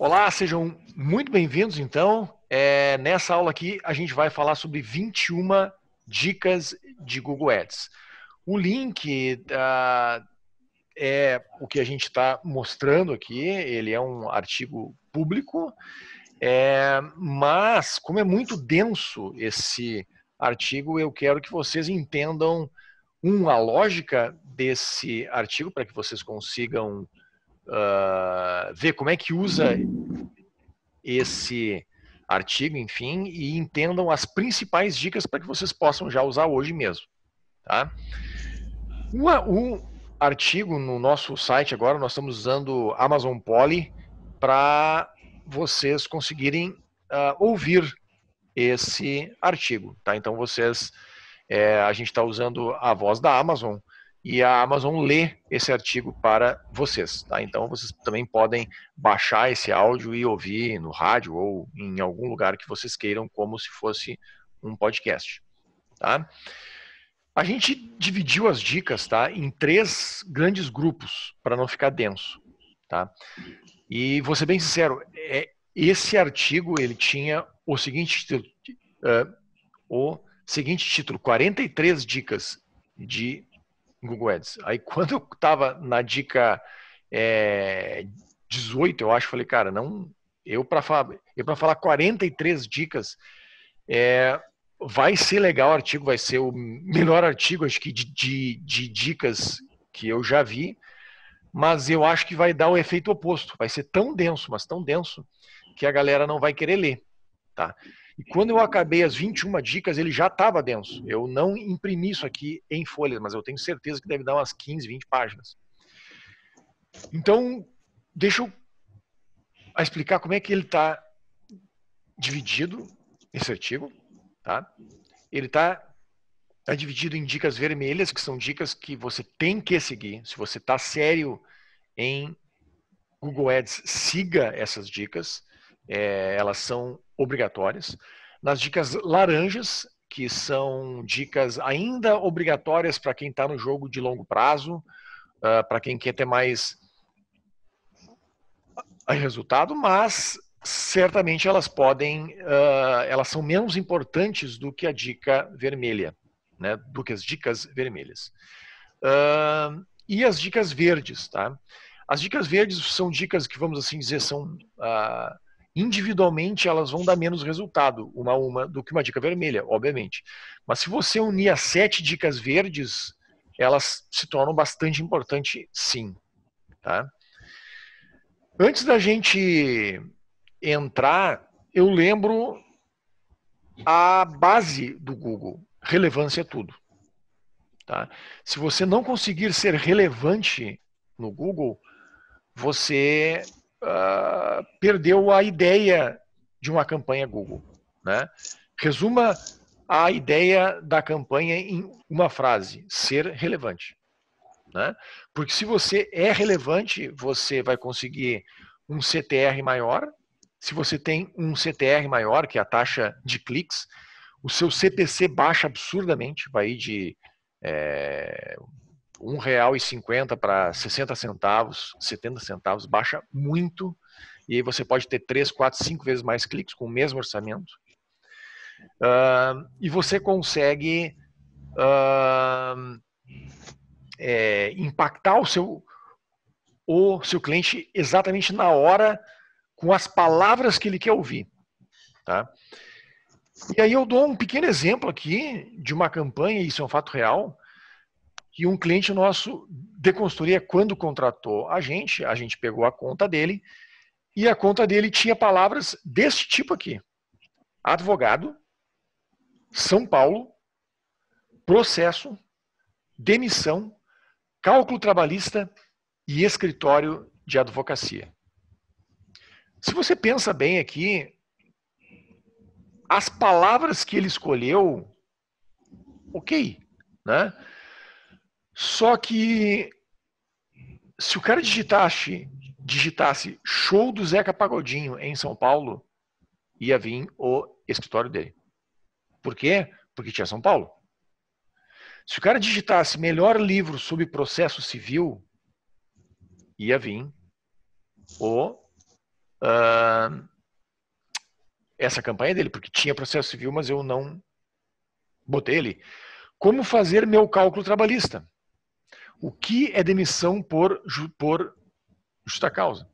Olá, sejam muito bem-vindos, então. Nessa aula aqui, a gente vai falar sobre 21 dicas de Google Ads. O link é o que a gente está mostrando aqui, ele é um artigo público, mas como é muito denso esse artigo, eu quero que vocês entendam, a lógica desse artigo, para que vocês consigam ver como é que usa esse artigo, enfim, e entendam as principais dicas para que vocês possam já usar hoje mesmo. Tá? Um artigo no nosso site agora, nós estamos usando Amazon Polly para vocês conseguirem ouvir esse artigo. Tá? Então, a gente está usando a voz da Amazon e a Amazon lê esse artigo para vocês. Tá? Então, vocês também podem baixar esse áudio e ouvir no rádio ou em algum lugar que vocês queiram, como se fosse um podcast. Tá? A gente dividiu as dicas, tá, em 3 grandes grupos, para não ficar denso. Tá? E vou ser bem sincero, esse artigo ele tinha o seguinte título, 43 dicas de Google Ads. Aí quando eu estava na dica 18, eu acho, falei, cara, não, eu para falar 43 dicas, vai ser legal o artigo, vai ser o melhor artigo, acho que de dicas que eu já vi, mas eu acho que vai dar o efeito oposto, vai ser tão denso, mas tão denso, que a galera não vai querer ler. Tá? E quando eu acabei as 21 dicas, ele já estava denso. Eu não imprimi isso aqui em folhas, mas eu tenho certeza que deve dar umas 15, 20 páginas. Então, deixa eu explicar como é que ele está dividido, esse artigo. Tá? Ele está dividido em dicas vermelhas, que são dicas que você tem que seguir. Se você está sério em Google Ads, siga essas dicas. Elas são obrigatórias. Nas dicas laranjas, que são dicas ainda obrigatórias para quem está no jogo de longo prazo, para quem quer ter mais resultado, mas certamente elas são menos importantes do que a dica vermelha, né? Do que as dicas vermelhas. E as dicas verdes, tá? As dicas verdes são dicas que, vamos assim dizer, são individualmente elas vão dar menos resultado, uma a uma, do que uma dica vermelha, obviamente. Mas se você unir as 7 dicas verdes, elas se tornam bastante importantes, sim. Tá? Antes da gente entrar, eu lembro a base do Google. Relevância é tudo. Tá? Se você não conseguir ser relevante no Google, você perdeu a ideia de uma campanha Google. Né? Resuma a ideia da campanha em uma frase: ser relevante. Né? Porque se você é relevante, você vai conseguir um CTR maior. Se você tem um CTR maior, que é a taxa de cliques, o seu CPC baixa absurdamente, vai ir de R$1,50 para 60 centavos, 70 centavos, baixa muito, e aí você pode ter 3, 4, 5 vezes mais cliques com o mesmo orçamento. E você consegue impactar o seu cliente exatamente na hora, com as palavras que ele quer ouvir. Tá? E aí eu dou um pequeno exemplo aqui de uma campanha, isso é um fato real, que um cliente nosso de consultoria, quando contratou a gente pegou a conta dele, e a conta dele tinha palavras desse tipo aqui: advogado, São Paulo, processo, demissão, cálculo trabalhista e escritório de advocacia. Se você pensa bem aqui, as palavras que ele escolheu, ok, né? Só que se o cara digitasse show do Zeca Pagodinho em São Paulo, ia vir o escritório dele. Por quê? Porque tinha São Paulo. Se o cara digitasse melhor livro sobre processo civil, ia vir o essa campanha dele, porque tinha processo civil, mas eu não botei ele. Como fazer meu cálculo trabalhista? O que é demissão por justa causa?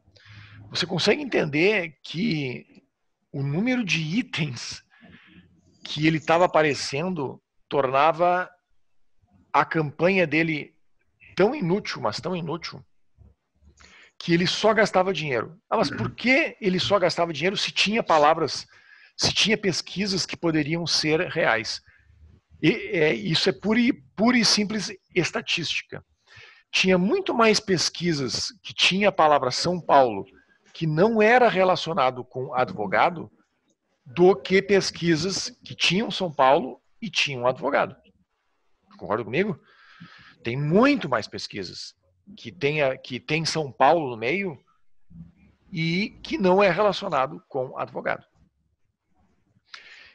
Você consegue entender que o número de itens que ele estava aparecendo tornava a campanha dele tão inútil, mas tão inútil, que ele só gastava dinheiro. Mas por que ele só gastava dinheiro se tinha palavras, se tinha pesquisas que poderiam ser reais? Isso é pura e simples estatística. Tinha muito mais pesquisas que tinha a palavra São Paulo, que não era relacionado com advogado, do que pesquisas que tinham São Paulo e tinham advogado. Concorda comigo? Tem muito mais pesquisas que tem São Paulo no meio e que não é relacionado com advogado.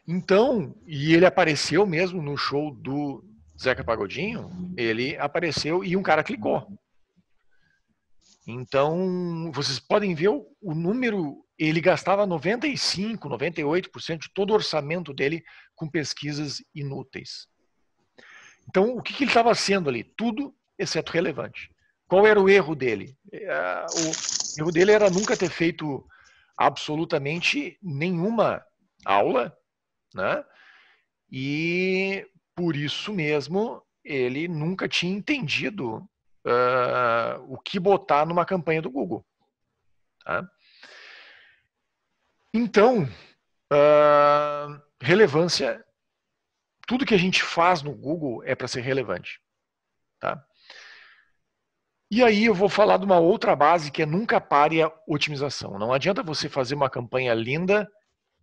Então, e ele apareceu mesmo no show do Zeca Pagodinho, ele apareceu e um cara clicou. Então, vocês podem ver o número, ele gastava 95%, 98% de todo o orçamento dele com pesquisas inúteis. Então, o que ele estava sendo ali? Tudo exceto relevante. Qual era o erro dele? O erro dele era nunca ter feito absolutamente nenhuma aula, né? E por isso mesmo ele nunca tinha entendido o que botar numa campanha do Google. Tá? Então, relevância, tudo que a gente faz no Google é para ser relevante. Tá? E aí eu vou falar de uma outra base que é nunca pare a otimização. Não adianta você fazer uma campanha linda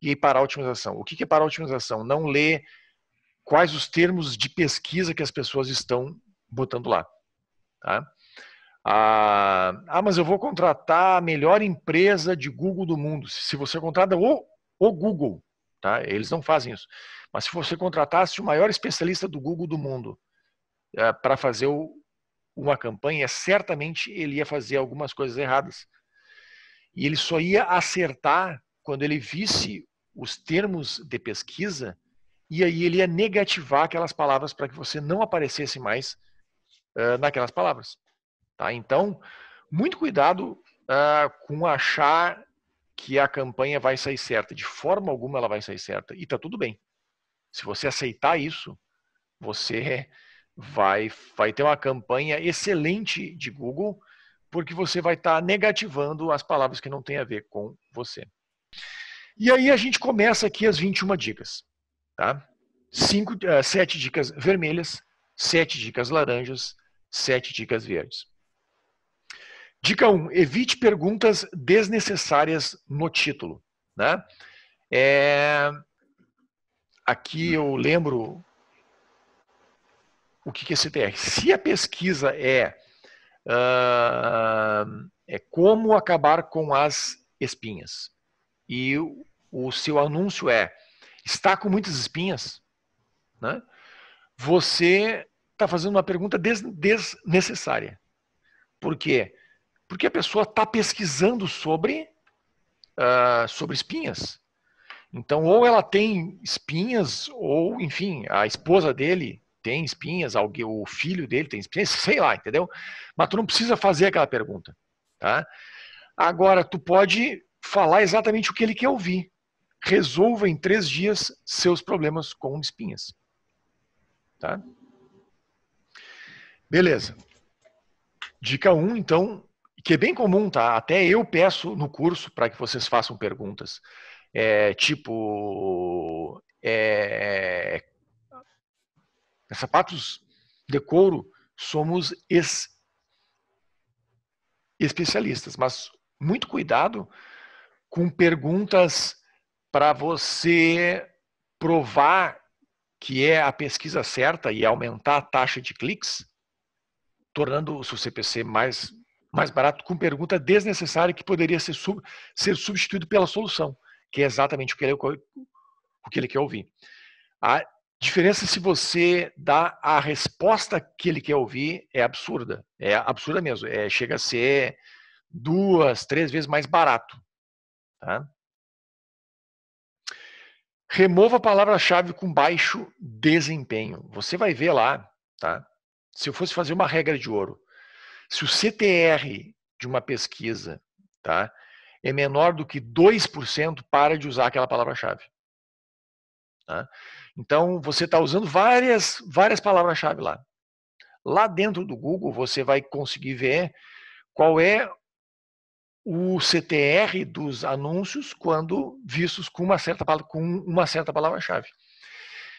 e aí parar a otimização. O que é parar a otimização? Não ler quais os termos de pesquisa que as pessoas estão botando lá. Tá? Mas eu vou contratar a melhor empresa de Google do mundo. Se você contrata o Google, tá? Eles não fazem isso. Mas se você contratasse o maior especialista do Google do mundo para fazer uma campanha, certamente ele ia fazer algumas coisas erradas. E ele só ia acertar quando ele visse os termos de pesquisa e aí ele ia negativar aquelas palavras para que você não aparecesse mais naquelas palavras. Tá? Então, muito cuidado com achar que a campanha vai sair certa. De forma alguma ela vai sair certa. E está tudo bem. Se você aceitar isso, você vai ter uma campanha excelente de Google, porque você vai estar negativando as palavras que não têm a ver com você. E aí a gente começa aqui as 21 dicas. Tá? 7 dicas vermelhas, 7 dicas laranjas, 7 dicas verdes. Dica 1, evite perguntas desnecessárias no título. Né? Aqui eu lembro o que é CTR. Se a pesquisa é como acabar com as espinhas e o seu anúncio está com muitas espinhas, né? Você está fazendo uma pergunta desnecessária. Por quê? Porque a pessoa está pesquisando sobre espinhas. Então, ou ela tem espinhas, ou, enfim, a esposa dele tem espinhas, o filho dele tem espinhas, sei lá, entendeu? Mas tu não precisa fazer aquela pergunta. Tá? Agora, tu pode falar exatamente o que ele quer ouvir. Resolva em 3 dias seus problemas com espinhas. Tá? Beleza. Dica 1, então, que é bem comum, tá? Até eu peço no curso para que vocês façam perguntas. Sapatos de couro, somos especialistas, mas muito cuidado com perguntas para você provar que é a pesquisa certa e aumentar a taxa de cliques, tornando o seu CPC mais barato, com pergunta desnecessária que poderia ser substituído pela solução, que é exatamente o que ele quer ouvir. A diferença se você dá a resposta que ele quer ouvir é absurda. É absurda mesmo. Chega a ser 2, 3 vezes mais barato. Tá? Remova a palavra-chave com baixo desempenho. Você vai ver lá, tá? Se eu fosse fazer uma regra de ouro, se o CTR de uma pesquisa, tá, é menor do que 2%, para de usar aquela palavra-chave. Tá? Então, você está usando várias palavras-chave lá. Lá dentro do Google, você vai conseguir ver qual é o CTR dos anúncios quando vistos com uma certa palavra-chave.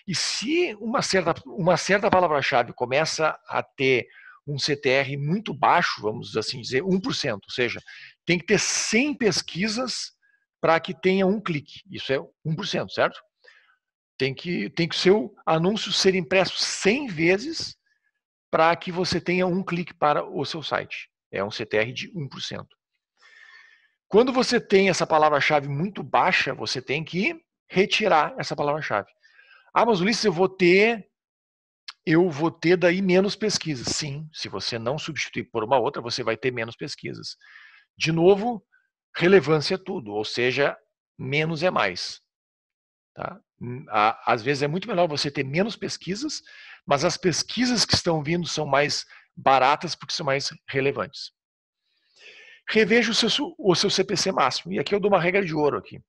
E se uma certa palavra-chave começa a ter um CTR muito baixo, vamos assim dizer, 1%, ou seja, tem que ter 100 pesquisas para que tenha um clique. Isso é 1%, certo? Tem que o seu anúncio ser impresso 100 vezes para que você tenha um clique para o seu site. É um CTR de 1%. Quando você tem essa palavra-chave muito baixa, você tem que retirar essa palavra-chave. Ah, mas Ulisses, eu vou ter daí menos pesquisas. Sim, se você não substituir por uma outra, você vai ter menos pesquisas. De novo, relevância é tudo, ou seja, menos é mais. Tá? Às vezes é muito melhor você ter menos pesquisas, mas as pesquisas que estão vindo são mais baratas porque são mais relevantes. Reveja o seu CPC máximo. E aqui eu dou uma regra de ouro aqui.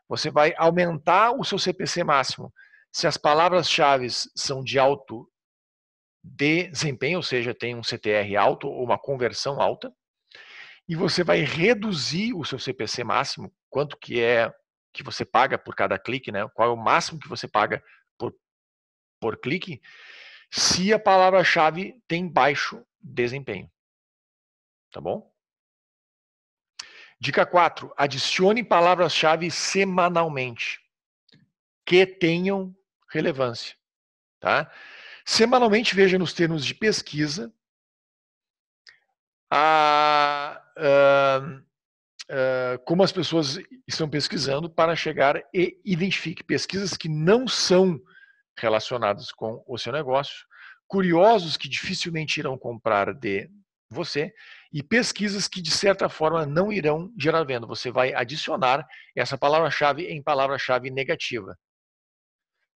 Você vai aumentar o seu CPC máximo se as palavras-chave são de alto desempenho, ou seja, tem um CTR alto ou uma conversão alta. E você vai reduzir o seu CPC máximo, quanto que é que você paga por cada clique, né? Qual é o máximo que você paga por clique, se a palavra-chave tem baixo desempenho. Tá bom? Dica 4. Adicione palavras-chave semanalmente que tenham relevância. Tá? Semanalmente, veja nos termos de pesquisa como as pessoas estão pesquisando para chegar e identifique pesquisas que não são relacionadas com o seu negócio, curiosos que dificilmente irão comprar de você e pesquisas que de certa forma não irão gerar venda. Você vai adicionar essa palavra-chave em palavra-chave negativa.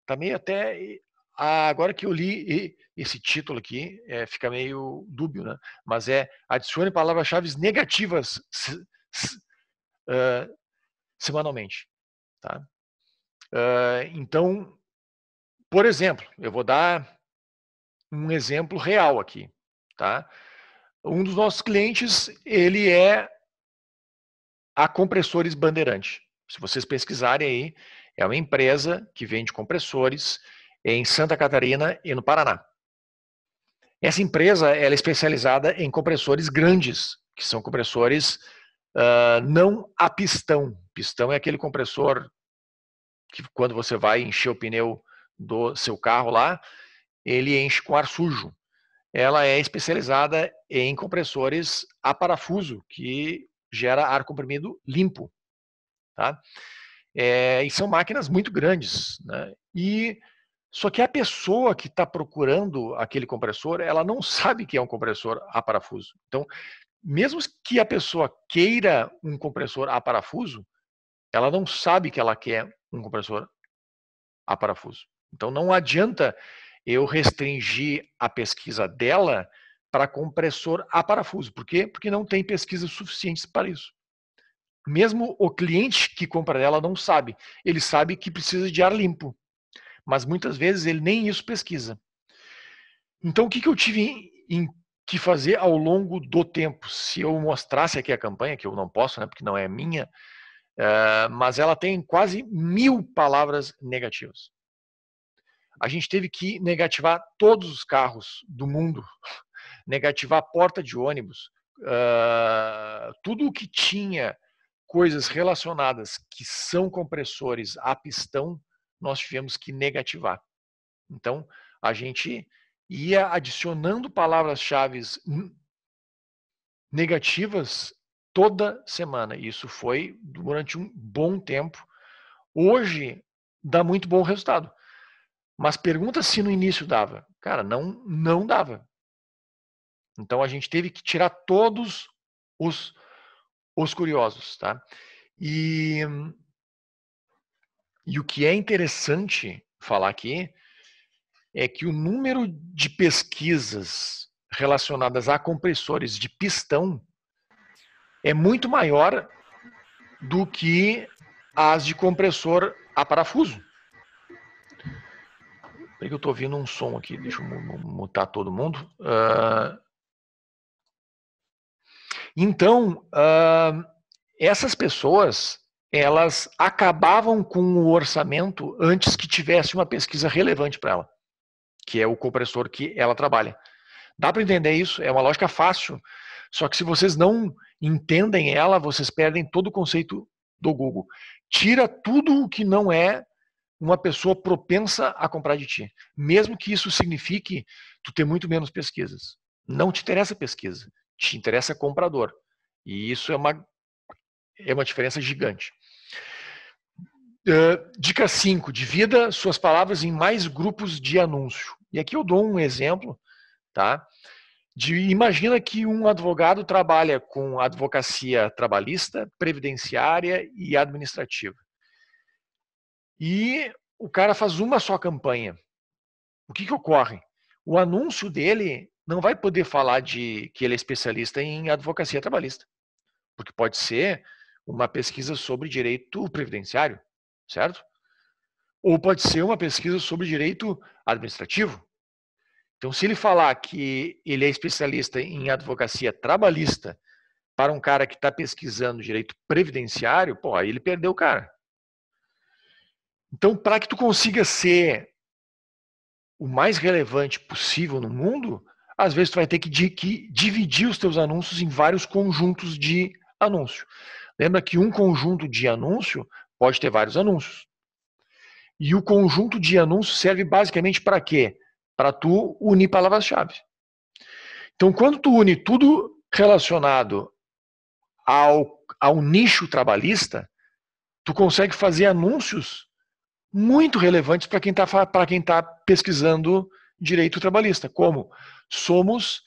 Também até agora que eu li esse título aqui, fica meio dúbio, né? Mas adicione palavras-chave negativas semanalmente. Tá? Então, por exemplo, eu vou dar um exemplo real aqui. Tá? Um dos nossos clientes, ele é a Compressores Bandeirante. Se vocês pesquisarem aí, é uma empresa que vende compressores em Santa Catarina e no Paraná. Essa empresa ela é especializada em compressores grandes, que são compressores não a pistão. Pistão é aquele compressor que quando você vai encher o pneu do seu carro lá, ele enche com ar sujo. Ela é especializada em compressores a parafuso, que gera ar comprimido limpo. Tá? E são máquinas muito grandes. Né? Só que a pessoa que está procurando aquele compressor, ela não sabe que é um compressor a parafuso. Então, mesmo que a pessoa queira um compressor a parafuso, ela não sabe que ela quer um compressor a parafuso. Então, não adianta eu restringir a pesquisa dela para compressor a parafuso. Por quê? Porque não tem pesquisas suficientes para isso. Mesmo o cliente que compra dela não sabe. Ele sabe que precisa de ar limpo. Mas muitas vezes ele nem isso pesquisa. Então, o que eu tive que fazer ao longo do tempo? Se eu mostrasse aqui a campanha, que eu não posso, né, porque não é minha, mas ela tem quase 1000 palavras negativas. A gente teve que negativar todos os carros do mundo, negativar a porta de ônibus, tudo o que tinha coisas relacionadas que são compressores a pistão, nós tivemos que negativar. Então, a gente ia adicionando palavras-chave negativas toda semana. Isso foi durante um bom tempo. Hoje, dá muito bom resultado. Mas pergunta se no início dava. Cara, não dava. Então, a gente teve que tirar todos os curiosos. Tá? E o que é interessante falar aqui é que o número de pesquisas relacionadas a compressores de pistão é muito maior do que as de compressor a parafuso. Peraí que eu estou ouvindo um som aqui, deixa eu mutar todo mundo. Então, essas pessoas, elas acabavam com o orçamento antes que tivesse uma pesquisa relevante para ela, que é o compressor que ela trabalha. Dá para entender isso? É uma lógica fácil. Só que se vocês não entendem ela, vocês perdem todo o conceito do Google. Tira tudo o que não é uma pessoa propensa a comprar de ti. Mesmo que isso signifique tu ter muito menos pesquisas. Não te interessa pesquisa, te interessa comprador. E isso é uma diferença gigante. Dica 5. Divida suas palavras em mais grupos de anúncio. E aqui eu dou um exemplo, tá? Imagina que um advogado trabalha com advocacia trabalhista, previdenciária e administrativa. E o cara faz uma só campanha. O que ocorre? O anúncio dele não vai poder falar de que ele é especialista em advocacia trabalhista, porque pode ser uma pesquisa sobre direito previdenciário, certo? Ou pode ser uma pesquisa sobre direito administrativo. Então, se ele falar que ele é especialista em advocacia trabalhista para um cara que está pesquisando direito previdenciário, pô, aí ele perdeu o cara. Então, para que tu consiga ser o mais relevante possível no mundo, às vezes tu vai ter que dividir os teus anúncios em vários conjuntos de anúncio. Lembra que um conjunto de anúncio pode ter vários anúncios. E o conjunto de anúncios serve basicamente para quê? Para tu unir palavras-chave. Então, quando tu une tudo relacionado ao nicho trabalhista, tu consegue fazer anúncios muito relevantes para quem tá pesquisando direito trabalhista, como somos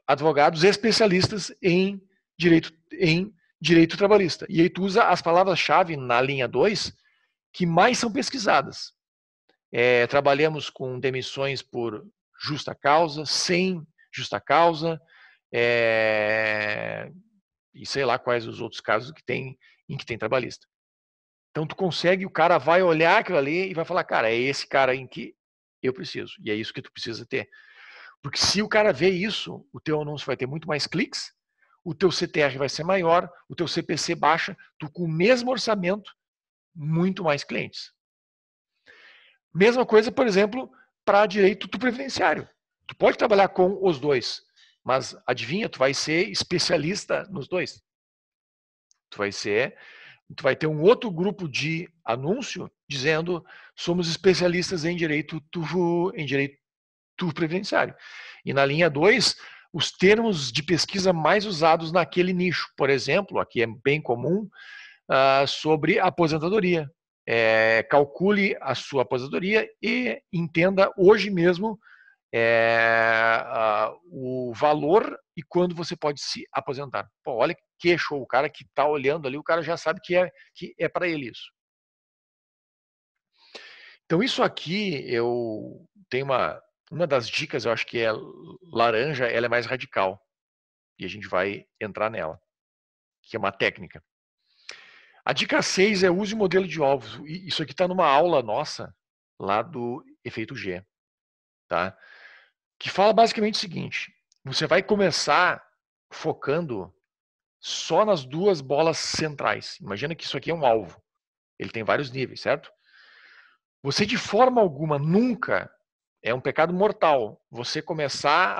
advogados especialistas em direito trabalhista. E aí tu usa as palavras-chave na linha 2 que mais são pesquisadas. Trabalhamos com demissões por justa causa, sem justa causa, e sei lá quais os outros casos que tem em que tem trabalhista. Então tu consegue, o cara vai olhar aquilo ali e vai falar, cara, é esse cara em que eu preciso. E é isso que tu precisa ter. Porque se o cara vê isso, o teu anúncio vai ter muito mais cliques, o teu CTR vai ser maior, o teu CPC baixa, tu com o mesmo orçamento, muito mais clientes. Mesma coisa, por exemplo, para direito do previdenciário. Tu pode trabalhar com os dois, mas adivinha, tu vai ser especialista nos dois. Tu vai ter um outro grupo de anúncio dizendo somos especialistas em direito previdenciário. E na linha 2, os termos de pesquisa mais usados naquele nicho. Por exemplo, aqui é bem comum, sobre aposentadoria. Calcule a sua aposentadoria e entenda hoje mesmo o valor e quando você pode se aposentar. Pô, olha que show, o cara que está olhando ali, o cara já sabe que é para ele isso. Então isso aqui, eu tenho uma das dicas, eu acho que é laranja, ela é mais radical. E a gente vai entrar nela, que é uma técnica. A dica 6 é use o modelo de alvos. Isso aqui está numa aula nossa, lá do Efeito G. Tá? Que fala basicamente o seguinte, você vai começar focando só nas duas bolas centrais. Imagina que isso aqui é um alvo. Ele tem vários níveis, certo? Você de forma alguma nunca, é um pecado mortal, você começar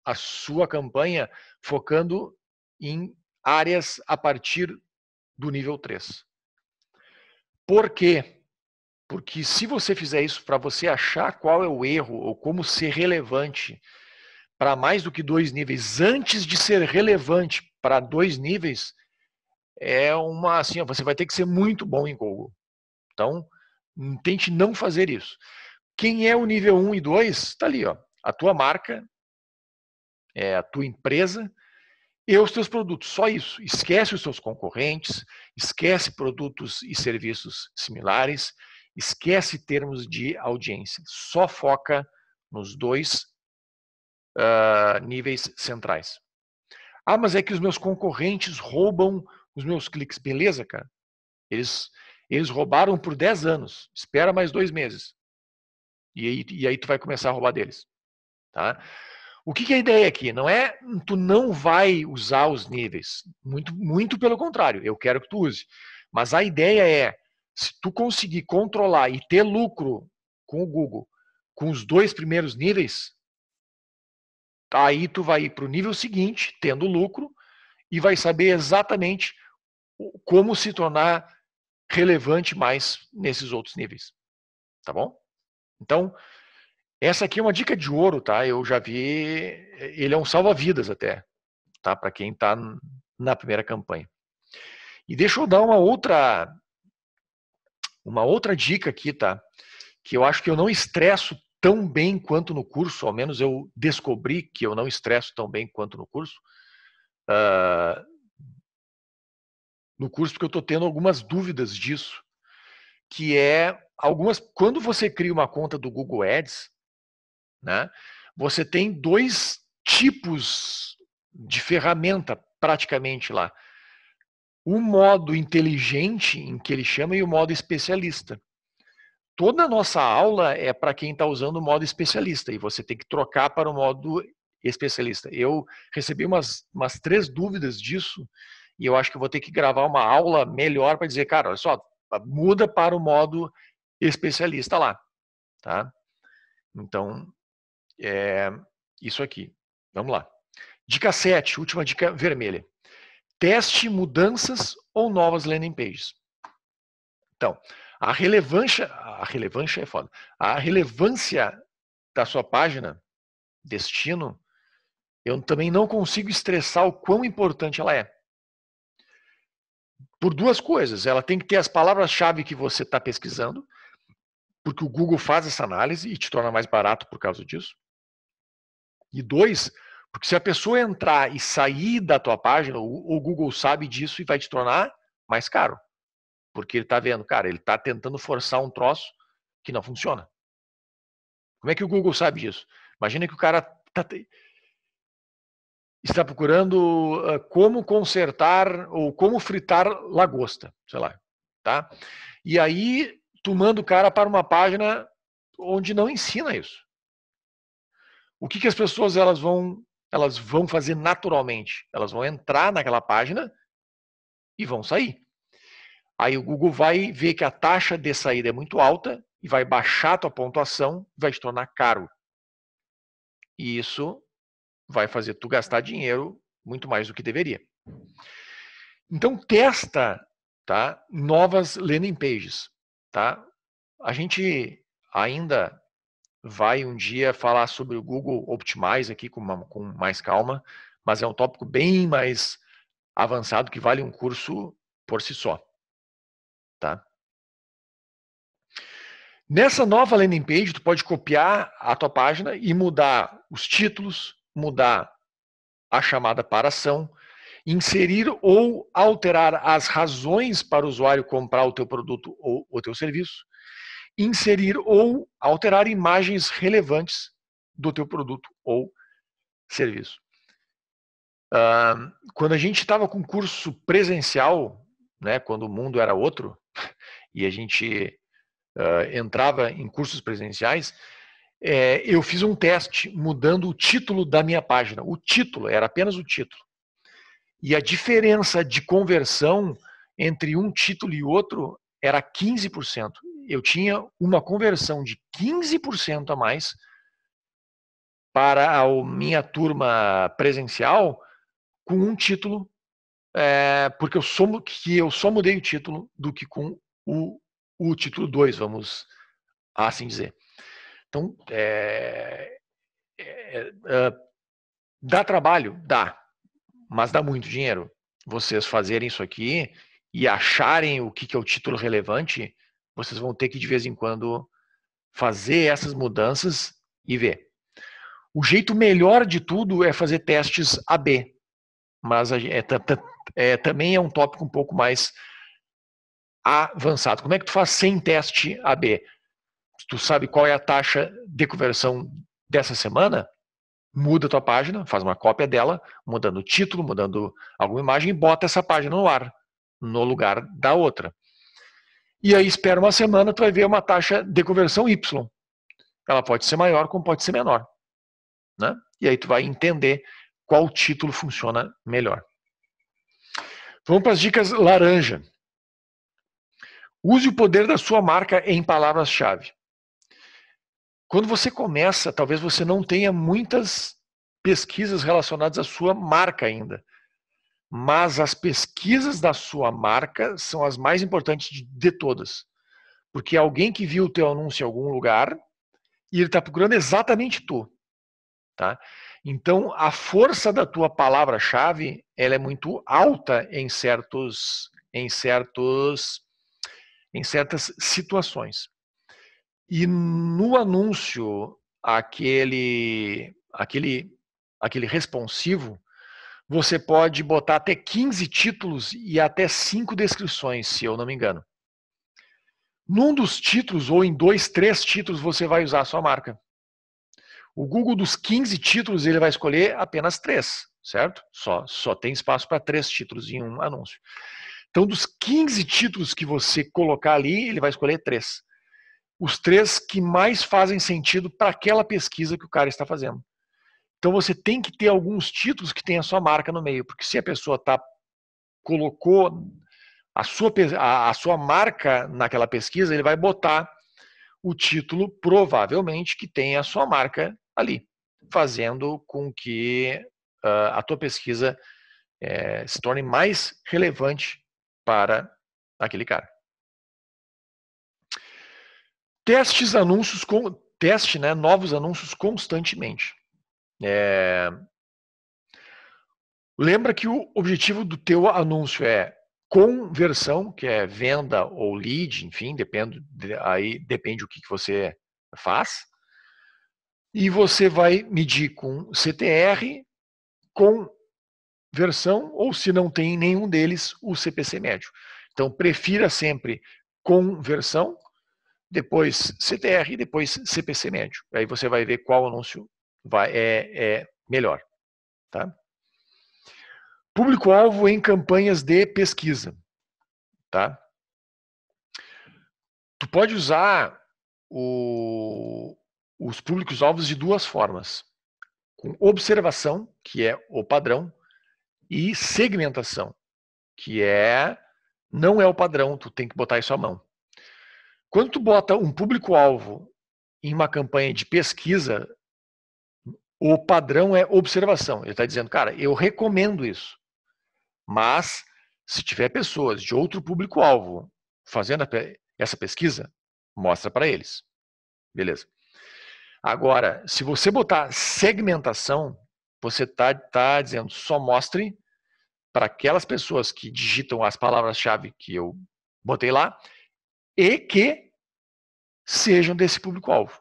a sua campanha focando em áreas a partir do nível 3. Por quê? Porque se você fizer isso para você achar qual é o erro ou como ser relevante para mais do que 2 níveis, antes de ser relevante para 2 níveis, você vai ter que ser muito bom em Google. Então, tente não fazer isso. Quem é o nível 1 e 2, está ali, ó. A tua marca, a tua empresa e os teus produtos, só isso. Esquece os seus concorrentes, esquece produtos e serviços similares, esquece termos de audiência. Só foca nos dois níveis centrais. Ah, mas é que os meus concorrentes roubam os meus cliques. Beleza, cara. Eles roubaram por 10 anos. Espera mais 2 meses. E aí tu vai começar a roubar deles. Tá? O que é a ideia aqui? Não é tu não vai usar os níveis. Muito pelo contrário. Eu quero que tu use. Mas a ideia é, se tu conseguir controlar e ter lucro com o Google, com os 2 primeiros níveis, aí tu vai ir para o nível seguinte, tendo lucro, e vai saber exatamente como se tornar relevante mais nesses outros níveis. Tá bom? Então, essa aqui é uma dica de ouro, tá? Eu já vi, ele é um salva-vidas até, tá? Para quem está na primeira campanha. E deixa eu dar uma outra dica aqui, tá? Que eu acho que eu não estresso tão bem quanto no curso, ao menos eu descobri que eu não estresso tão bem quanto no curso. No curso, porque eu estou tendo algumas dúvidas disso, que é quando você cria uma conta do Google Ads, né, você tem 2 tipos de ferramenta praticamente lá. O modo inteligente, em que ele chama, e o modo especialista. Toda a nossa aula é para quem está usando o modo especialista, e você tem que trocar para o modo especialista. Eu recebi umas 3 dúvidas disso, e eu acho que eu vou ter que gravar uma aula melhor para dizer, cara, olha só, muda para o modo especialista lá. Tá? Então, isso aqui. Vamos lá. Dica 7, última dica vermelha. Teste mudanças ou novas landing pages. Então, a relevância é foda. A relevância da sua página, destino, eu também não consigo estressar o quão importante ela é. Por 2 coisas. Ela tem que ter as palavras-chave que você está pesquisando, porque o Google faz essa análise e te torna mais barato por causa disso. E 2, porque se a pessoa entrar e sair da tua página, o Google sabe disso e vai te tornar mais caro. Porque ele está vendo, cara, ele está tentando forçar um troço que não funciona. Como é que o Google sabe disso? Imagina que o cara está procurando como consertar ou como fritar lagosta, sei lá, tá? E aí tu manda o cara para uma página onde não ensina isso. O que as pessoas elas vão fazer naturalmente? Elas vão entrar naquela página e vão sair. Aí o Google vai ver que a taxa de saída é muito alta e vai baixar a tua pontuação, vai te tornar caro. E isso vai fazer tu gastar dinheiro muito mais do que deveria. Então testa, tá, novas landing pages, tá? A gente ainda vai um dia falar sobre o Google Optimize aqui com mais calma, mas é um tópico bem mais avançado que vale um curso por si só, tá? Nessa nova landing page, tu pode copiar a tua página e mudar os títulos, mudar a chamada para ação, inserir ou alterar as razões para o usuário comprar o teu produto ou o teu serviço, inserir ou alterar imagens relevantes do teu produto ou serviço. Quando a gente estava com curso presencial, né, quando o mundo era outro, e a gente entrava em cursos presenciais, eu fiz um teste mudando o título da minha página. O título, era apenas o título. E a diferença de conversão entre um título e outro era 15%. Eu tinha uma conversão de 15% a mais para a minha turma presencial com um título, porque eu só mudei o título do que com o título 2, vamos assim dizer. Então, dá trabalho? Dá. Mas dá muito dinheiro. Vocês fazerem isso aqui e acharem o que é o título relevante, vocês vão ter que, de vez em quando, fazer essas mudanças e ver. O jeito melhor de tudo é fazer testes AB. mas também é um tópico um pouco mais avançado. Como é que tu faz sem teste AB? Tu sabe qual é a taxa de conversão dessa semana? Muda a tua página, faz uma cópia dela, mudando o título, mudando alguma imagem e bota essa página no ar, no lugar da outra. E aí espera uma semana, tu vai ver uma taxa de conversão Y. Ela pode ser maior como pode ser menor. Né? E aí tu vai entender qual título funciona melhor. Vamos para as dicas laranja. Use o poder da sua marca em palavras-chave. Quando você começa, talvez você não tenha muitas pesquisas relacionadas à sua marca ainda. Mas as pesquisas da sua marca são as mais importantes de todas. Porque é alguém que viu o teu anúncio em algum lugar e ele está procurando exatamente tu. Tá? Então, a força da tua palavra-chave ela é muito alta em certas situações. E no anúncio, aquele responsivo, você pode botar até 15 títulos e até 5 descrições, se eu não me engano. Num dos títulos, ou em 2, 3 títulos, você vai usar a sua marca. O Google, dos 15 títulos, ele vai escolher apenas 3, certo? Só tem espaço para 3 títulos em um anúncio. Então, dos 15 títulos que você colocar ali, ele vai escolher 3. Os 3 que mais fazem sentido para aquela pesquisa que o cara está fazendo. Então, você tem que ter alguns títulos que tem a sua marca no meio, porque se a pessoa colocou a sua marca naquela pesquisa, ele vai botar o título, provavelmente, que tem a sua marca ali, fazendo com que a tua pesquisa se torne mais relevante para aquele cara. Teste novos anúncios constantemente. Lembra que o objetivo do teu anúncio é conversão, que é venda ou lead, enfim, depende o que você faz. E você vai medir com CTR, conversão, ou se não tem nenhum deles, o CPC médio. Então, prefira sempre conversão, depois CTR e depois CPC médio. Aí você vai ver qual anúncio é melhor. Tá? Público-alvo em campanhas de pesquisa. Tá? Tu pode usar os públicos-alvos de duas formas. Com observação, que é o padrão, e segmentação, que não é o padrão, tu tem que botar isso à mão. Quando tu bota um público-alvo em uma campanha de pesquisa, o padrão é observação. Ele está dizendo, cara, eu recomendo isso. Mas, se tiver pessoas de outro público-alvo fazendo essa pesquisa, mostra para eles. Beleza. Agora, se você botar segmentação, você está dizendo só mostre para aquelas pessoas que digitam as palavras-chave que eu botei lá e que sejam desse público-alvo.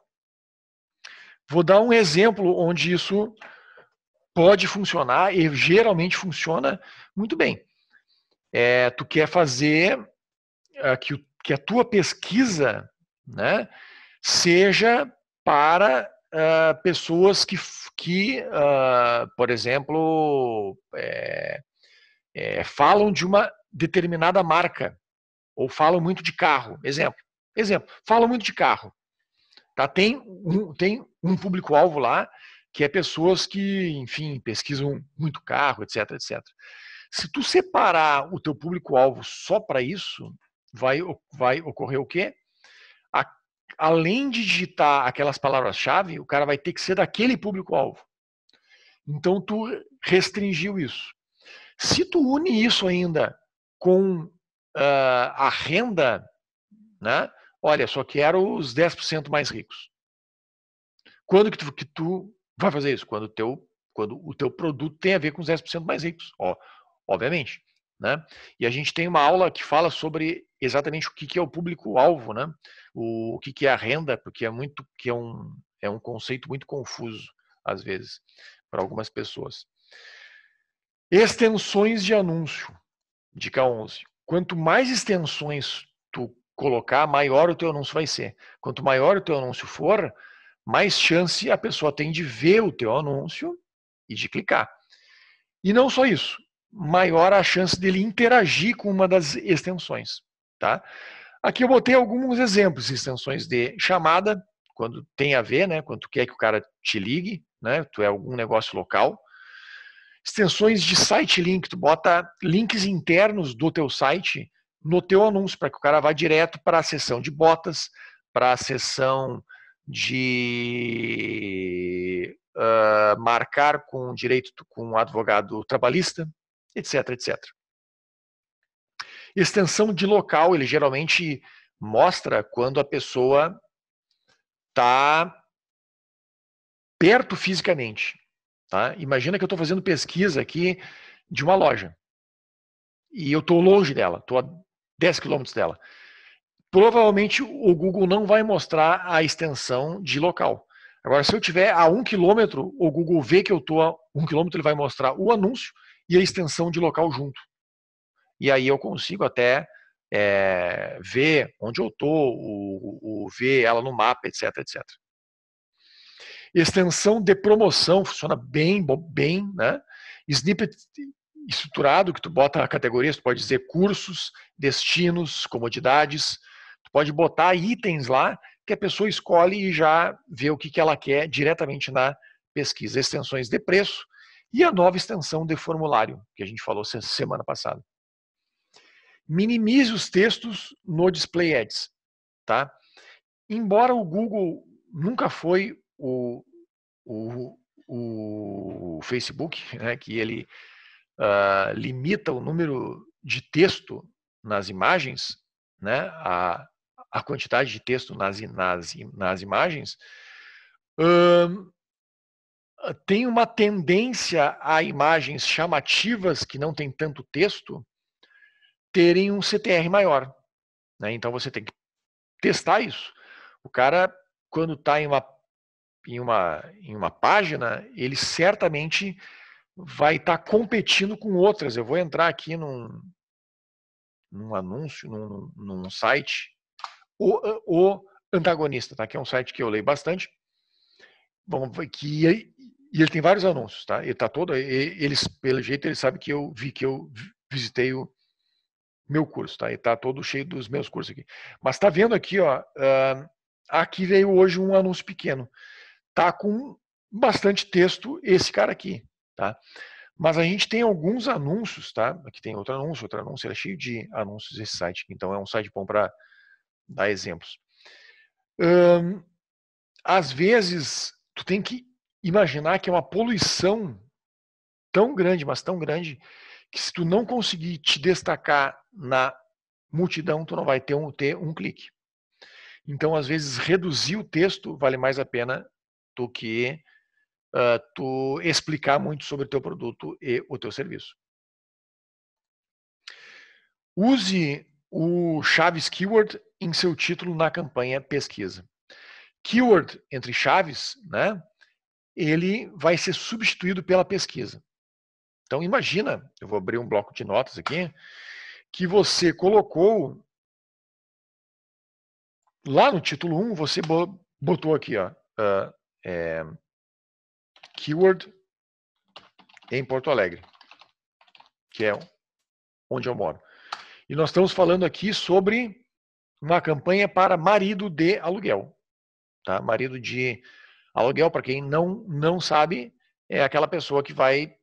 Vou dar um exemplo onde isso pode funcionar e geralmente funciona muito bem. Tu quer fazer que a tua pesquisa, né, seja para pessoas que por exemplo, falam de uma determinada marca ou falam muito de carro. Exemplo, falam muito de carro. Tá? Tem um público-alvo lá que é pessoas que, enfim, pesquisam muito carro, etc, etc. Se tu separar o teu público-alvo só para isso, vai ocorrer o quê? Além de digitar aquelas palavras-chave, o cara vai ter que ser daquele público-alvo. Então, tu restringiu isso. Se tu une isso ainda com a renda, né? Olha, só quero os 10% mais ricos. Quando que tu vai fazer isso? Quando o teu produto tem a ver com os 10% mais ricos, obviamente. Né? E a gente tem uma aula que fala sobre exatamente o que é o público-alvo, né? O que é a renda, porque é um conceito muito confuso, às vezes, para algumas pessoas. Extensões de anúncio. Dica 11. Quanto mais extensões tu colocar, maior o teu anúncio vai ser. Quanto maior o teu anúncio for, mais chance a pessoa tem de ver o teu anúncio e de clicar. E não só isso, maior a chance dele interagir com uma das extensões. Tá? Aqui eu botei alguns exemplos de extensões de chamada, quando tem a ver, né? Quando tu quer que o cara te ligue, né? Tu é algum negócio local. Extensões de site link, tu bota links internos do teu site no teu anúncio, para que o cara vá direto para a seção de botas, para a seção de marcar com direito com um advogado trabalhista, etc, etc. Extensão de local, ele geralmente mostra quando a pessoa está perto fisicamente. Tá? Imagina que eu estou fazendo pesquisa aqui de uma loja e eu estou longe dela, estou a 10 quilômetros dela. Provavelmente o Google não vai mostrar a extensão de local. Agora, se eu tiver a 1 quilômetro, o Google vê que eu estou a 1 quilômetro, ele vai mostrar o anúncio e a extensão de local junto. E aí eu consigo até ver onde eu estou, ver ela no mapa, etc, etc. Extensão de promoção funciona bem, né? Snippet estruturado, que tu bota categorias, tu pode dizer cursos, destinos, comodidades, tu pode botar itens lá que a pessoa escolhe e já vê o que ela quer diretamente na pesquisa. Extensões de preço e a nova extensão de formulário, que a gente falou semana passada. Minimize os textos no Display Ads, tá? Embora o Google nunca foi o Facebook, né, que ele limita o número de texto nas imagens, né, a quantidade de texto nas imagens, tem uma tendência a imagens chamativas que não tem tanto texto terem um CTR maior. Né? Então você tem que testar isso. O cara, quando está em uma página, ele certamente vai estar competindo com outras. Eu vou entrar aqui num anúncio, num site, o Antagonista, tá? Que é um site que eu leio bastante. Vamos ver que e ele tem vários anúncios, tá? Ele tá todo, eles pelo jeito ele sabe que eu visitei o meu curso, tá? Ele tá todo cheio dos meus cursos aqui. Mas tá vendo aqui, ó, aqui veio hoje um anúncio pequeno. Tá com bastante texto esse cara aqui, tá? Mas a gente tem alguns anúncios, tá? Aqui tem outro anúncio, ele é cheio de anúncios esse site, então é um site bom para dar exemplos. Às vezes, tu tem que imaginar que é uma poluição tão grande, mas tão grande, que se tu não conseguir te destacar na multidão, tu não vai ter um clique. Então, às vezes, reduzir o texto vale mais a pena do que tu explicar muito sobre o teu produto e o teu serviço. Use o chaves keyword em seu título na campanha pesquisa. Keyword entre chaves, né? Ele vai ser substituído pela pesquisa. Então imagina, eu vou abrir um bloco de notas aqui, que você colocou lá no título 1, você botou aqui, ó, keyword em Porto Alegre, que é onde eu moro. E nós estamos falando aqui sobre uma campanha para marido de aluguel. Tá? Marido de aluguel, para quem não sabe, é aquela pessoa que vai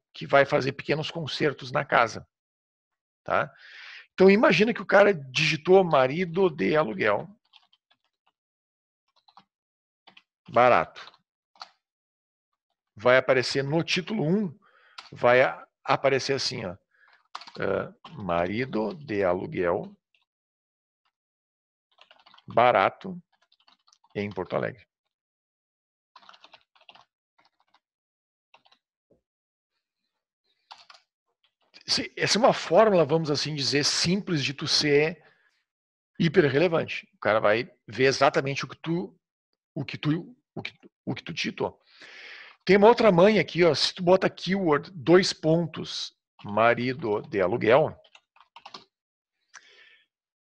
fazer pequenos concertos na casa. Tá? Então imagina que o cara digitou marido de aluguel. Barato. Vai aparecer no título 1, vai aparecer assim, ó, marido de aluguel barato em Porto Alegre. Essa é uma fórmula, vamos assim dizer, simples de tu ser hiper relevante. O cara vai ver exatamente o que tu digitou. Tem uma outra manha aqui, ó, se tu bota keyword, 2 pontos, marido de aluguel,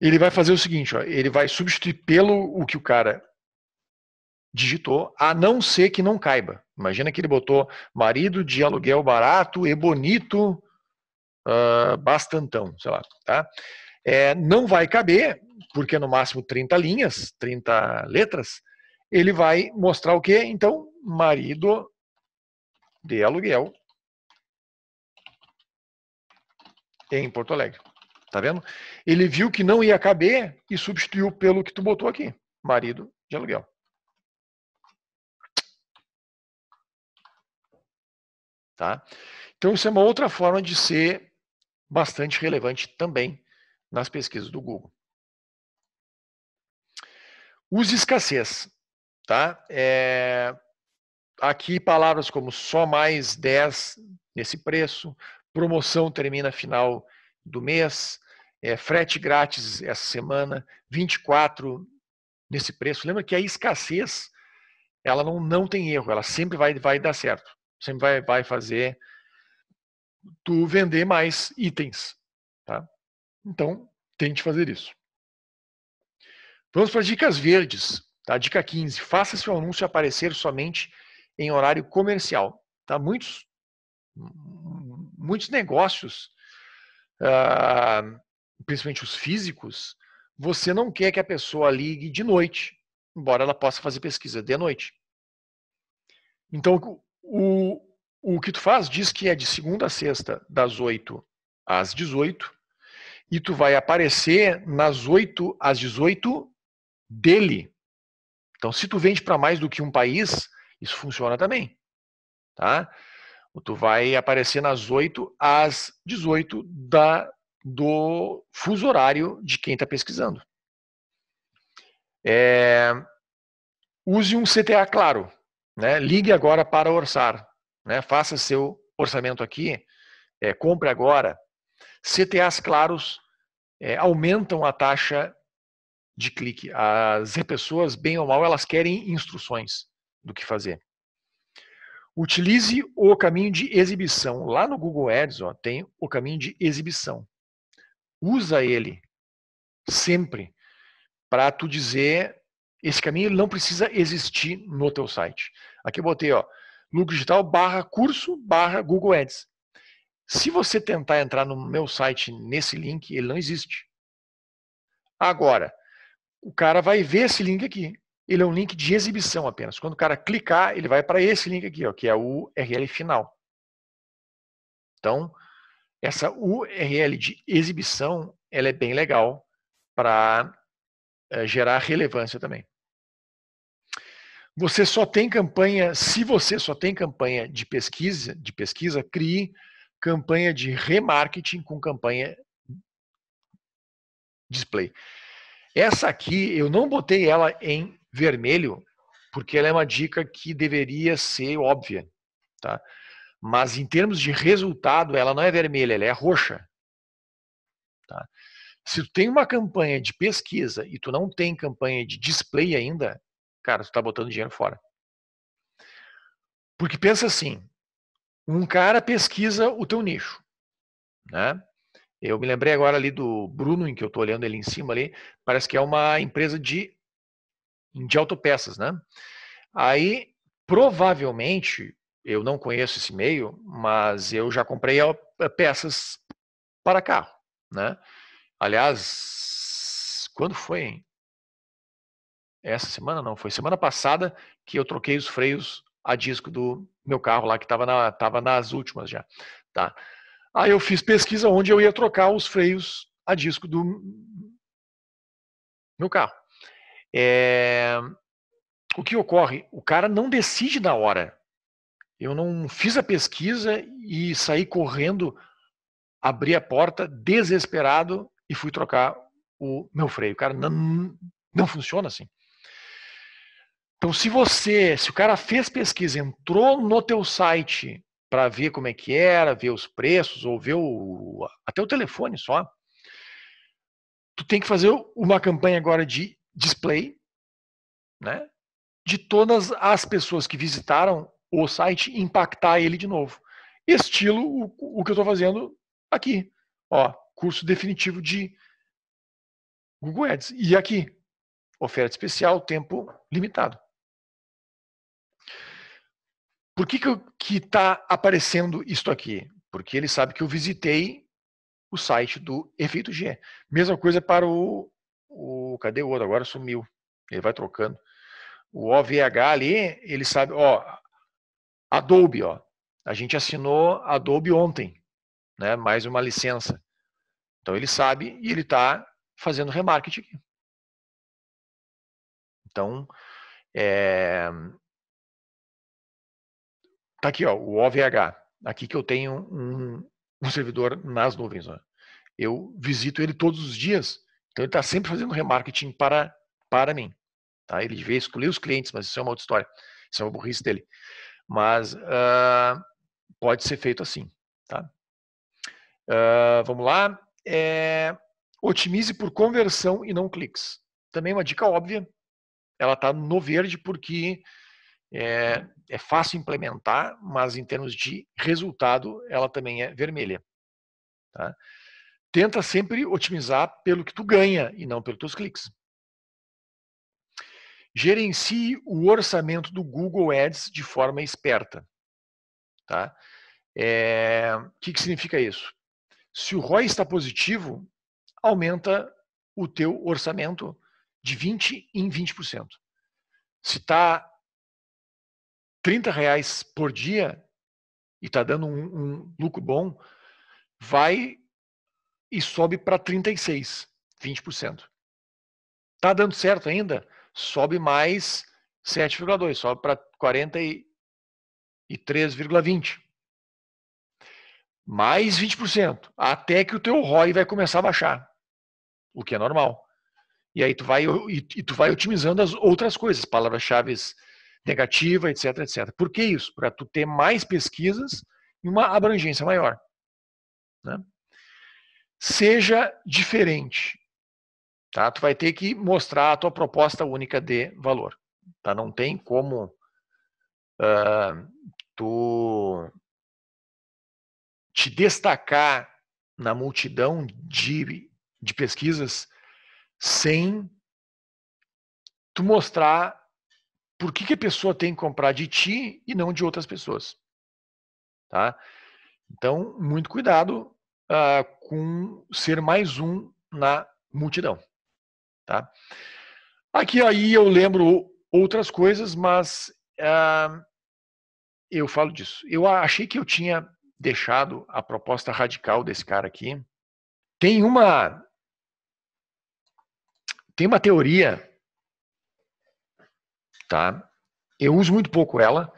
ele vai fazer o seguinte, ó, ele vai substituir pelo o que o cara digitou, a não ser que não caiba. Imagina que ele botou marido de aluguel barato e bonito, bastantão, sei lá, tá? Não vai caber, porque é no máximo 30 linhas, 30 letras, ele vai mostrar o quê? Então, marido de aluguel em Porto Alegre. Tá vendo? Ele viu que não ia caber e substituiu pelo que tu botou aqui, marido de aluguel. Tá? Então, isso é uma outra forma de ser bastante relevante também nas pesquisas do Google. Use escassez. Tá? Aqui palavras como só mais 10 nesse preço, promoção termina final do mês, frete grátis essa semana, 24 nesse preço. Lembra que a escassez, ela não tem erro, ela sempre vai dar certo. Sempre vai fazer tu vender mais itens. Tá? Então, tente fazer isso. Vamos para as dicas verdes. Tá? Dica 15. Faça seu anúncio aparecer somente em horário comercial. Tá? Muitos negócios, principalmente os físicos, você não quer que a pessoa ligue de noite, embora ela possa fazer pesquisa de noite. Então, o que tu faz diz que é de segunda a sexta, das 8 às 18, e tu vai aparecer nas 8 às 18 dele. Então, se tu vende para mais do que um país, isso funciona também. Tá? Tu vai aparecer nas 8 às 18 do fuso horário de quem está pesquisando. Use um CTA claro. Né? Ligue agora para orçar. Né? Faça seu orçamento aqui. Compre agora. CTAs claros aumentam a taxa de clique. As pessoas, bem ou mal, elas querem instruções do que fazer. Utilize o caminho de exibição. Lá no Google Ads, ó, tem o caminho de exibição. Usa ele sempre para tu dizer, esse caminho ele não precisa existir no teu site. Aqui eu botei, ó, lucro digital /curso /Google Ads. Se você tentar entrar no meu site nesse link, ele não existe. Agora, o cara vai ver esse link aqui. Ele é um link de exibição apenas. Quando o cara clicar, ele vai para esse link aqui, ó, que é o URL final. Então, essa URL de exibição, ela é bem legal para gerar relevância também. Você só tem campanha, se você só tem campanha de pesquisa, crie campanha de remarketing com campanha display. Essa aqui, eu não botei ela em vermelho, porque ela é uma dica que deveria ser óbvia, tá? Mas em termos de resultado, ela não é vermelha, ela é roxa. Tá? Se tu tem uma campanha de pesquisa e tu não tem campanha de display ainda, cara, tu tá botando dinheiro fora. Porque pensa assim, um cara pesquisa o teu nicho, né? Eu me lembrei agora ali do Bruno, em que eu estou olhando ele em cima ali, parece que é uma empresa de autopeças, né? Aí, provavelmente, eu não conheço esse meio, mas eu já comprei peças para carro, né? Aliás, quando foi, hein? Essa semana não, foi semana passada que eu troquei os freios a disco do meu carro lá, que estava nas últimas já, tá? Aí eu fiz pesquisa onde eu ia trocar os freios a disco do meu carro. O que ocorre? O cara não decide na hora. Eu não fiz a pesquisa e saí correndo, abri a porta desesperado e fui trocar o meu freio. Cara, não funciona assim. Então, se o cara fez pesquisa, entrou no teu site para ver como é que era, ver os preços, ou ver até o telefone só, tu tem que fazer uma campanha agora de display, né? De todas as pessoas que visitaram o site, impactar ele de novo. Estilo o que eu estou fazendo aqui, ó, curso definitivo de Google Ads. E aqui, oferta especial, tempo limitado. Por que está aparecendo isto aqui? Porque ele sabe que eu visitei o site do Efeito G. Mesma coisa para cadê o outro? Agora sumiu. Ele vai trocando. O OVH ali, ele sabe, ó, Adobe, ó. A gente assinou Adobe ontem, né? Mais uma licença. Então ele sabe e ele está fazendo remarketing aqui. Então, tá aqui, ó, o OVH. Aqui que eu tenho um servidor nas nuvens. Ó. Eu visito ele todos os dias. Então ele está sempre fazendo remarketing para mim. Tá? Ele devia escolher os clientes, mas isso é uma outra história. Isso é uma burrice dele. Mas pode ser feito assim. Tá? Vamos lá. Otimize por conversão e não cliques. Também uma dica óbvia. Ela está no verde porque é fácil implementar, mas em termos de resultado, ela também é vermelha. Tá? Tenta sempre otimizar pelo que tu ganha e não pelos teus cliques. Gerencie o orçamento do Google Ads de forma esperta. Tá? O que significa isso? Se o ROI está positivo, aumenta o teu orçamento de 20% em 20%. Se está R$30 por dia e está dando um lucro bom, vai e sobe para 36%, 20%. Está dando certo ainda? Sobe mais 7,2%, sobe para 43,20%. Mais 20%, até que o teu ROI vai começar a baixar, o que é normal. E aí tu vai otimizando as outras coisas, palavras-chave negativa, etc, etc. Por que isso? Para tu ter mais pesquisas e uma abrangência maior. Né? Seja diferente. Tá? Tu vai ter que mostrar a tua proposta única de valor. Tá? Não tem como tu te destacar na multidão de pesquisas sem tu mostrar por que a pessoa tem que comprar de ti e não de outras pessoas. Tá? Então, muito cuidado com ser mais um na multidão. Tá? Aqui aí eu lembro outras coisas, mas eu falo disso. Eu achei que eu tinha deixado a proposta radical desse cara aqui. Tem uma teoria, tá? Eu uso muito pouco ela,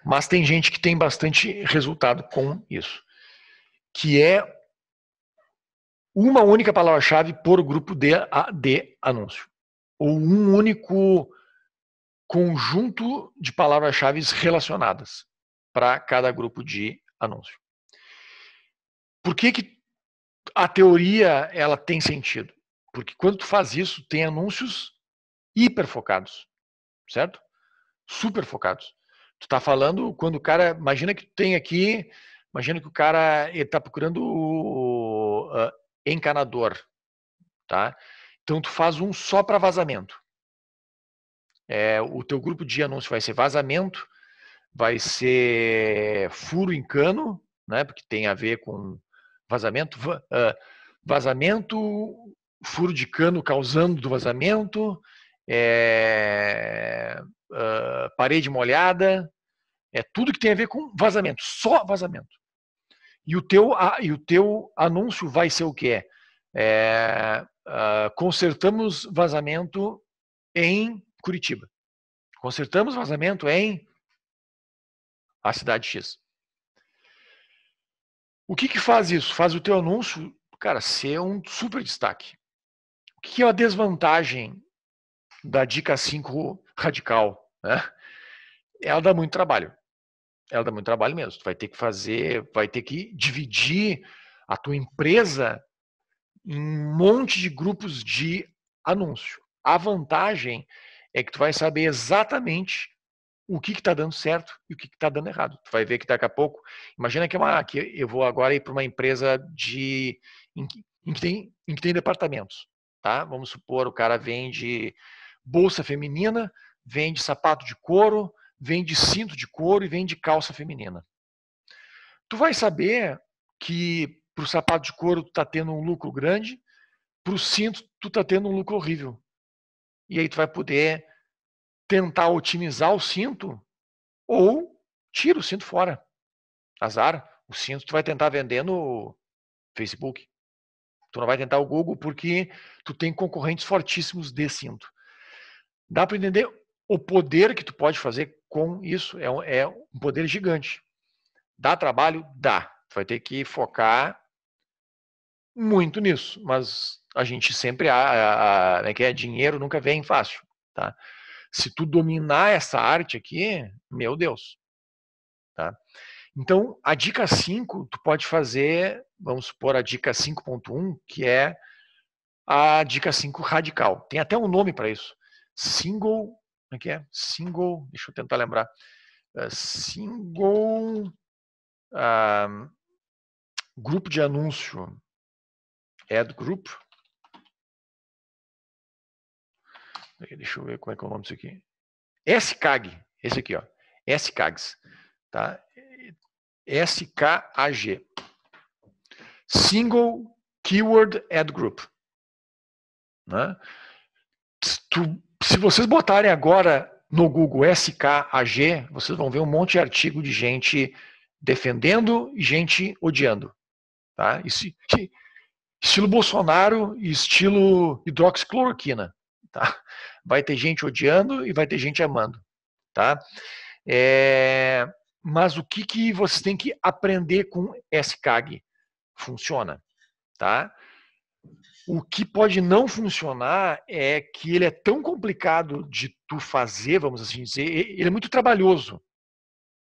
mas tem gente que tem bastante resultado com isso, que é uma única palavra-chave por grupo de anúncio, ou um único conjunto de palavras-chave relacionadas para cada grupo de anúncio. Por que a teoria ela tem sentido? Porque quando tu faz isso, tem anúncios hiperfocados, certo? Super focados. Tu tá falando quando o cara, imagina que o cara está procurando o encanador, tá? Então tu faz um só para vazamento. O teu grupo de anúncio vai ser vazamento, vai ser furo em cano, né? Porque tem a ver com vazamento, furo de cano causando do vazamento, parede molhada, tudo que tem a ver com vazamento, só vazamento. E o teu anúncio vai ser o quê? Consertamos vazamento em Curitiba. Consertamos vazamento em a cidade X. O que faz isso? Faz o teu anúncio, cara, ser um super destaque. O que é a desvantagem da dica 5 radical? Né? Ela dá muito trabalho. Ela dá muito trabalho mesmo. Tu vai ter que dividir a tua empresa em um monte de grupos de anúncio. A vantagem é que tu vai saber exatamente o que está dando certo e o que está dando errado. Tu vai ver que daqui a pouco, imagina que eu vou agora ir para uma empresa em que tem departamentos, tá? Vamos supor, o cara vende bolsa feminina, vende sapato de couro, vende cinto de couro e vende calça feminina. Tu vai saber que para o sapato de couro tu está tendo um lucro grande, para o cinto tu está tendo um lucro horrível. E aí tu vai poder tentar otimizar o cinto ou tira o cinto fora. Azar, o cinto tu vai tentar vender no Facebook. Tu não vai tentar o Google porque tu tem concorrentes fortíssimos de cinto. Dá para entender o poder que tu pode fazer com isso? É um poder gigante. Dá trabalho? Dá. Tu vai ter que focar muito nisso, mas a gente sempre dinheiro nunca vem fácil, tá? Se tu dominar essa arte aqui, meu Deus, tá? Então, a dica 5, tu pode fazer, vamos supor, a dica 5.1, que é a dica 5 radical. Tem até um nome para isso. Single, como é que é? Single, deixa eu tentar lembrar. Single grupo de anúncio. Ad group. Deixa eu ver como é que é o nome disso aqui. SKAG, esse aqui, ó. SKAGs, tá? SKAG. Single Keyword Ad Group. Né? Se vocês botarem agora no Google SKAG, vocês vão ver um monte de artigo de gente defendendo e gente odiando. Tá? Estilo Bolsonaro e estilo hidroxicloroquina. Tá? Vai ter gente odiando e vai ter gente amando. Tá? Mas o que vocês têm que aprender com SKAG? Funciona. Tá? O que pode não funcionar é que ele é tão complicado de tu fazer, vamos assim dizer, ele é muito trabalhoso.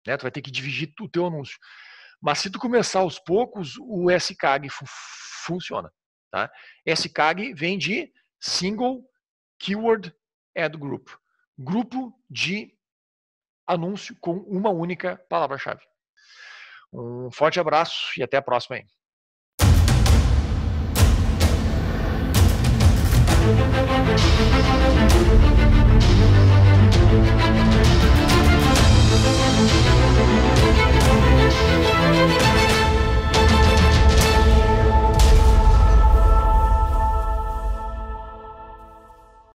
Né? Tu vai ter que dividir o teu anúncio. Mas se tu começar aos poucos, o SKAG funciona. Tá? SKAG vem de Single Keyword Ad Group. Grupo de anúncio com uma única palavra-chave. Um forte abraço e até a próxima aí. Thank you.